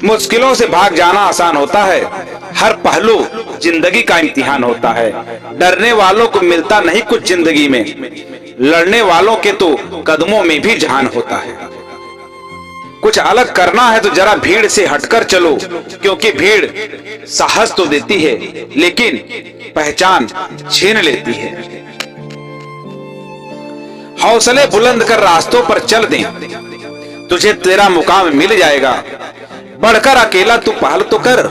मुश्किलों से भाग जाना आसान होता है, हर पहलू जिंदगी का इम्तिहान होता है। डरने वालों को मिलता नहीं कुछ जिंदगी में, लड़ने वालों के तो कदमों में भी जहान होता है। कुछ अलग करना है तो जरा भीड़ से हटकर चलो, क्योंकि भीड़ साहस तो देती है लेकिन पहचान छीन लेती है। हौसले बुलंद कर रास्तों पर चल दें, तुझे तेरा मुकाम मिल जाएगा। बढ़कर अकेला तू पहल तो कर,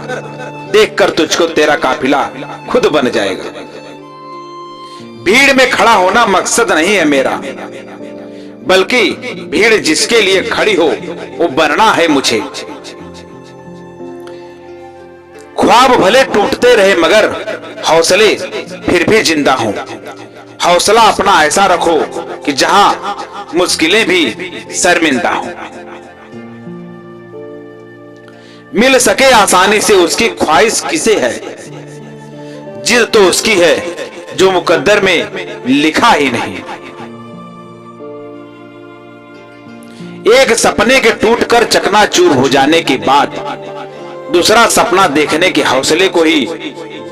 देखकर तुझको तेरा काफिला खुद बन जाएगा। भीड़ में खड़ा होना मकसद नहीं है मेरा, बल्कि भीड़ जिसके लिए खड़ी हो वो बनना है मुझे। ख्वाब भले टूटते रहे मगर हौसले फिर भी जिंदा हों। हौसला अपना ऐसा रखो कि जहां मुश्किलें भी शर्मिंदा हों। मिल सके आसानी से उसकी ख्वाहिश किसे है, जिद तो उसकी है जो मुकद्दर में लिखा ही नहीं। एक सपने के टूटकर चकनाचूर हो जाने के बाद दूसरा सपना देखने के हौसले को ही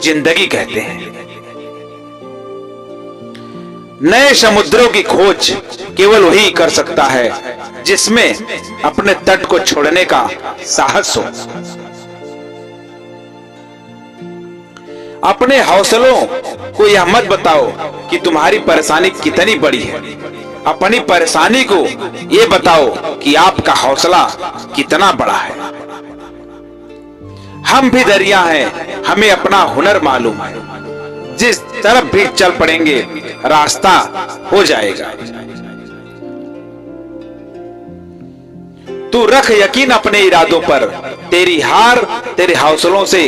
जिंदगी कहते हैं। नए समुद्रों की खोज केवल वही कर सकता है जिसमें अपने तट को छोड़ने का साहस हो। अपने हौसलों को यह मत बताओ कि तुम्हारी परेशानी कितनी बड़ी है, अपनी परेशानी को यह बताओ कि आपका हौसला कितना बड़ा है। हम भी दरिया हैं, हमें अपना हुनर मालूम है। जिस तरफ भी चल पड़ेंगे रास्ता हो जाएगा। तू रख यकीन अपने इरादों पर, तेरी हार तेरे हौसलों से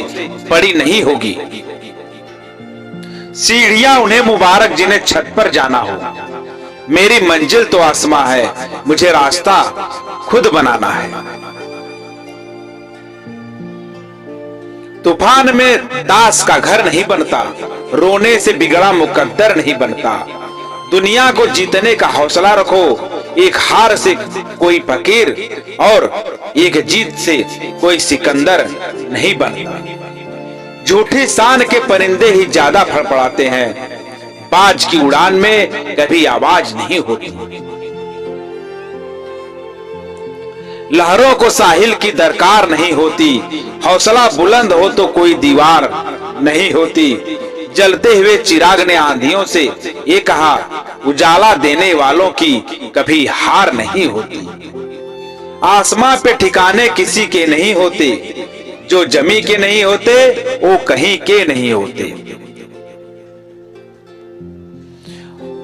बड़ी नहीं होगी। सीढ़ियां उन्हें मुबारक जिन्हें छत पर जाना हो, मेरी मंजिल तो आसमां है, मुझे रास्ता खुद बनाना है। तूफान में दास का घर नहीं बनता, रोने से बिगड़ा मुकद्दर नहीं बनता। दुनिया को जीतने का हौसला रखो, एक हार से कोई फकीर और एक जीत से कोई सिकंदर नहीं बनता। झूठी शान के परिंदे ही ज्यादा फड़फड़ाते हैं, बाज की उड़ान में कभी आवाज नहीं होती। लहरों को साहिल की दरकार नहीं होती, हौसला बुलंद हो तो कोई दीवार नहीं होती। जलते हुए चिराग ने आंधियों से ये कहा, उजाला देने वालों की कभी हार नहीं होती। आसमां पे ठिकाने किसी के नहीं होते, जो जमी के नहीं होते वो कहीं के नहीं होते।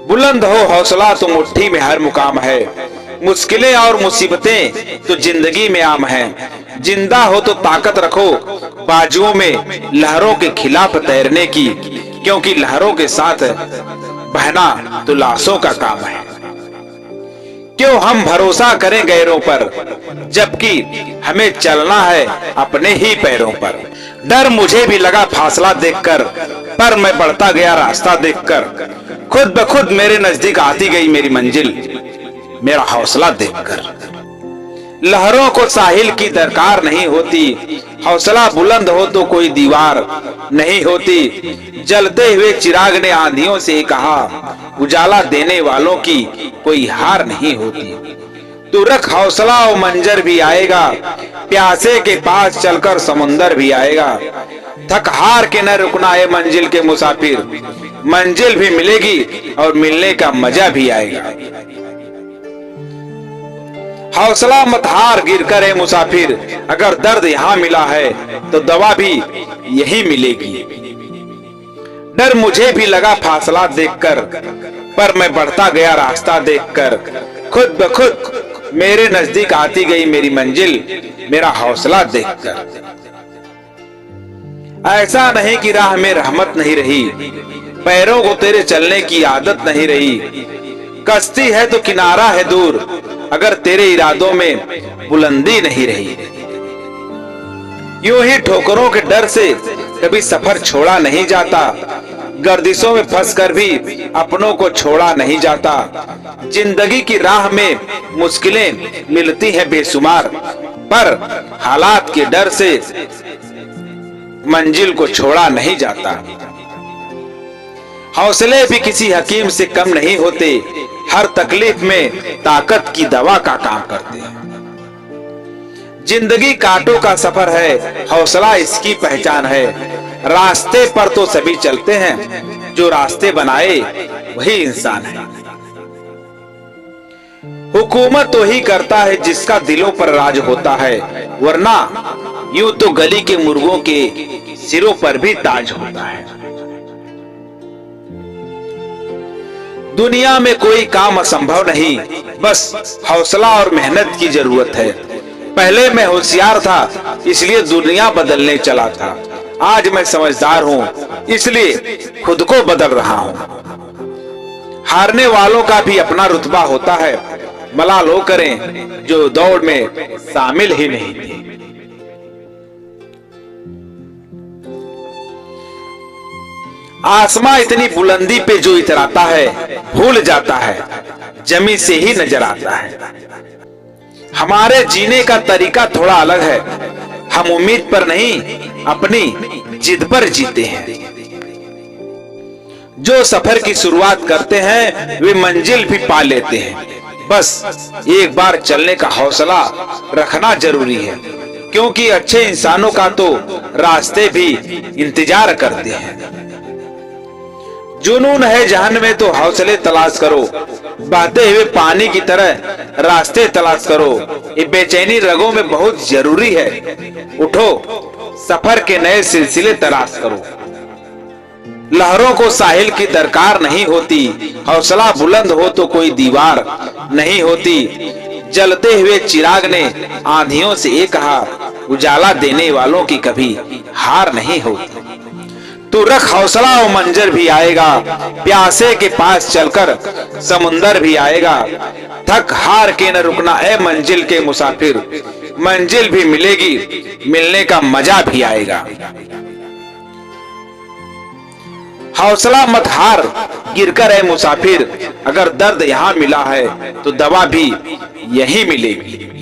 बुलंद हो हौसला तो मुट्ठी में हर मुकाम है, मुश्किलें और मुसीबतें तो जिंदगी में आम हैं। जिंदा हो तो ताकत रखो बाजुओं में लहरों के खिलाफ तैरने की, क्योंकि लहरों के साथ बहना तो लाशों का काम है। क्यों हम भरोसा करें गैरों पर, जबकि हमें चलना है अपने ही पैरों पर। डर मुझे भी लगा फासला देखकर, पर मैं बढ़ता गया रास्ता देखकर। खुद ब खुद मेरे नजदीक आती गई मेरी मंजिल, मेरा हौसला देखकर। लहरों को साहिल की दरकार नहीं होती, हौसला बुलंद हो तो कोई दीवार नहीं होती। जलते हुए चिराग ने आंधियों से कहा, उजाला देने वालों की कोई हार नहीं होती। तू रख हौसला और मंजर भी आएगा, प्यासे के पास चलकर समुंदर भी आएगा। थक हार के न रुकना है मंजिल के मुसाफिर, मंजिल भी मिलेगी और मिलने का मजा भी आएगा। हौसला मत हार गिर कर है मुसाफिर, अगर दर्द यहाँ मिला है तो दवा भी यही मिलेगी। डर मुझे भी लगा फासला देखकर, पर मैं बढ़ता गया रास्ता देखकर। खुद ब खुद मेरे नजदीक आती गई मेरी मंजिल, मेरा हौसला देखकर। ऐसा नहीं कि राह में रहमत नहीं रही, पैरों को तेरे चलने की आदत नहीं रही। कश्ती है तो किनारा है दूर, अगर तेरे इरादों में बुलंदी नहीं रही। यूं ही ठोकरों के डर से कभी सफर छोड़ा नहीं जाता, गर्दिशों में फंसकर भी अपनों को छोड़ा नहीं जाता। जिंदगी की राह में मुश्किलें मिलती हैं बेशुमार, पर हालात के डर से मंजिल को छोड़ा नहीं जाता। हौसले भी किसी हकीम से कम नहीं होते, हर तकलीफ में ताकत की दवा का काम करते हैं। जिंदगी कांटों का सफर है, हौसला इसकी पहचान है। रास्ते पर तो सभी चलते हैं, जो रास्ते बनाए वही इंसान है। हुकूमत तो ही करता है जिसका दिलों पर राज होता है, वरना यूं तो गली के मुर्गों के सिरों पर भी ताज होता है। दुनिया में कोई काम असंभव नहीं, बस हौसला और मेहनत की जरूरत है। पहले मैं होशियार था, इसलिए दुनिया बदलने चला था। आज मैं समझदार हूँ, इसलिए खुद को बदल रहा हूँ। हारने वालों का भी अपना रुतबा होता है, मलाल वो करें जो दौड़ में शामिल ही नहीं थे। आसमां इतनी बुलंदी पे जो इतराता है, भूल जाता है जमी से ही नजर आता है। हमारे जीने का तरीका थोड़ा अलग है, हम उम्मीद पर नहीं अपनी जिद पर जीते हैं। जो सफर की शुरुआत करते हैं वे मंजिल भी पा लेते हैं। बस एक बार चलने का हौसला रखना जरूरी है, क्योंकि अच्छे इंसानों का तो रास्ते भी इंतजार करते हैं। जुनून है जहन में तो हौसले तलाश करो, बहते हुए पानी की तरह रास्ते तलाश करो। ये बेचैनी रगों में बहुत जरूरी है। उठो, सफर के नए सिलसिले तलाश करो। लहरों को साहिल की दरकार नहीं होती, हौसला बुलंद हो तो कोई दीवार नहीं होती। जलते हुए चिराग ने आंधियों से ये कहा, उजाला देने वालों की कभी हार नहीं होती। तू रख हौसला और मंजर भी आएगा, प्यासे के पास चलकर समुंदर भी आएगा। थक हार के न रुकना ए मंजिल के मुसाफिर, मंजिल भी मिलेगी, मिलने का मजा भी आएगा। हौसला मत हार, गिरकर ए मुसाफिर, अगर दर्द यहाँ मिला है तो दवा भी यहीं मिलेगी।